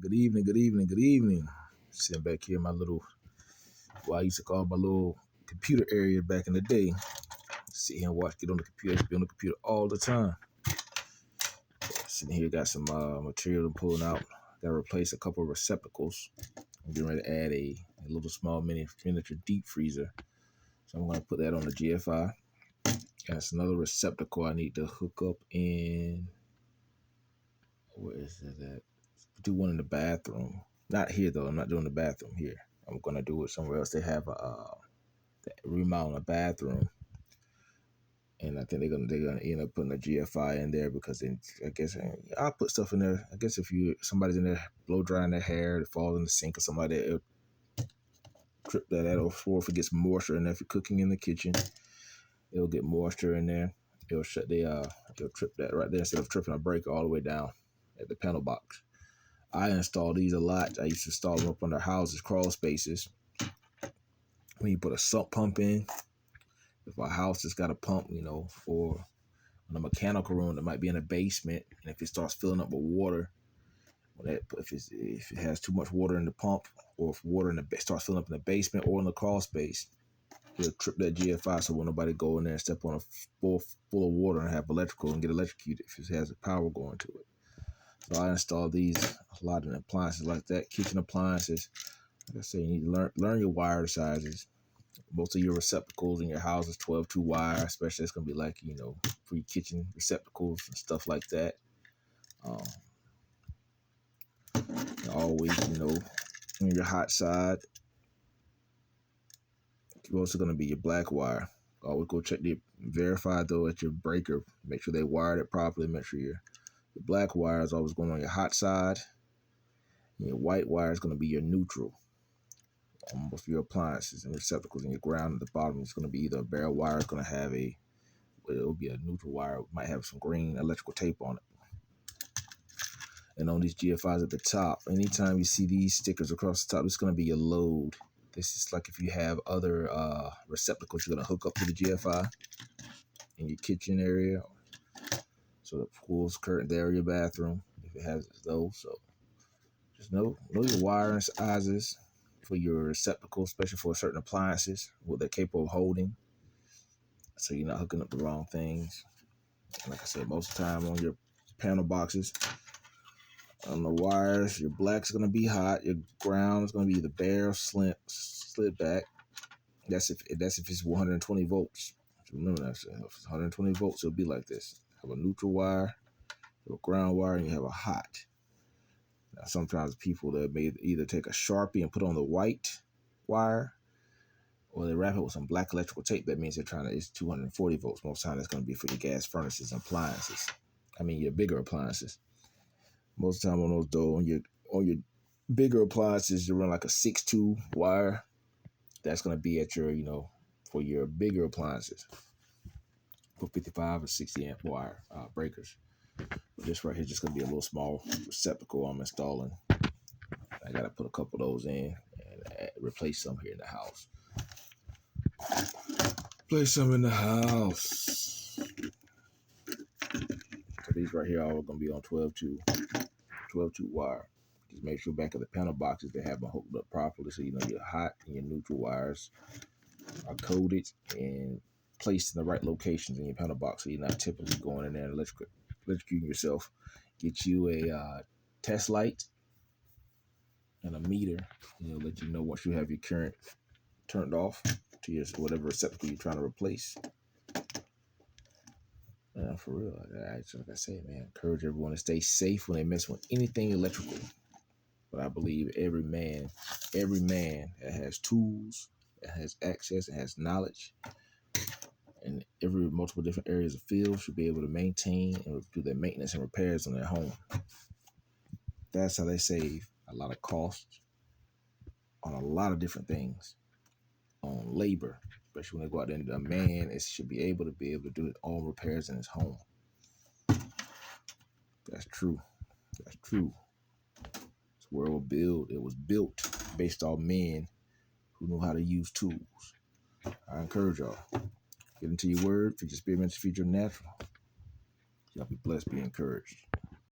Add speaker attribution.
Speaker 1: Good evening, good evening, good evening. Sitting back here in my little, what I used to call my little computer area back in the day. Sit here and watch, get on the computer. I used to be on the computer all the time. Sitting here, got some material I'm pulling out. Got to replace a couple of receptacles. I'm getting ready to add a little small miniature deep freezer. So I'm going to put that on the GFI. That's another receptacle I need to hook up in. Where is it at? Do one in the bathroom. Not here though. I'm not doing the bathroom here. I'm gonna do it somewhere else. They have a remodel a bathroom, and I think they're gonna end up putting a GFI in there because then I guess I'll put stuff in there. I guess if somebody's in there blow drying their hair, it falls in the sink or something like that, it'll trip that out. Or if it gets moisture in there, if you're cooking in the kitchen, it'll get moisture in there. It'll it'll trip that right there instead of tripping a breaker all the way down at the panel box. I install these a lot. I used to install them up under houses, crawl spaces. When you put a sump pump in, if a house has got a pump, for in a mechanical room that might be in a basement, and if it starts filling up with water, if it has too much water in the pump, or if water starts filling up in the basement or in the crawl space, it'll trip that GFI. So when nobody go in there and step on a full of water and have electrical and get electrocuted if it has a power going to it. So I install these a lot in appliances like that, kitchen appliances. Like I say, you need to learn your wire sizes. Most of your receptacles in your house is 12-2 wire, especially it's going to be like, for your kitchen receptacles and stuff like that. Always, on your hot side, you're also going to be your black wire. Always go verify though at your breaker, make sure they wired it properly, make sure your black wire is always going on your hot side. And your white wire is going to be your neutral. On most of your appliances and receptacles and your ground at the bottom is going to be either a bare wire, it's going to have it'll be a neutral wire, it might have some green electrical tape on it. And on these GFIs at the top, anytime you see these stickers across the top, it's going to be your load. This is like if you have other receptacles you're going to hook up to the GFI in your kitchen area. So the pools, curtains there, your bathroom, if it has those. So just know your wiring sizes for your receptacle, especially for certain appliances, what they're capable of holding, so you're not hooking up the wrong things. And like I said, most of the time on your panel boxes, on the wires, your black's going to be hot, your ground is going to be either bare or slid back. That's if it's 120 volts. Remember that. If it's 120 volts, it'll be like this. Have a neutral wire, a ground wire, and you have a hot. Now, sometimes people that may either take a Sharpie and put on the white wire, or they wrap it with some black electrical tape. That means it's 240 volts. Most of the time, it's going to be for your gas furnaces and appliances. Your bigger appliances. Most of the time on those though, on your bigger appliances, you run like a 6-2 wire. That's going to be at your, for your bigger appliances, for 55 or 60 amp wire breakers. But this right here is just going to be a little small receptacle I'm installing. I got to put a couple of those in and replace some here in the house. Place some in the house. So these right here are all going to be on 12-2 wire. Just make sure back of the panel boxes they have them hooked up properly, so your hot and your neutral wires are coded and placed in the right locations in your panel box, so you're not typically going in there and electrocuting yourself. Get you a test light and a meter, let you know once you have your current turned off to your whatever receptacle you're trying to replace. For real, like I say, man, encourage everyone to stay safe when they mess with anything electrical. But I believe every man that has tools, that has access, and has knowledge, and every multiple different areas of field should be able to maintain and do their maintenance and repairs on their home. That's how they save a lot of costs on a lot of different things, on labor, especially when they go out there and a man should be able to do his own repairs in his home. That's true. That's true. This world it was built based on men who know how to use tools. I encourage y'all, get into your word, feed your spirit, feed your natural. Y'all be blessed, be encouraged.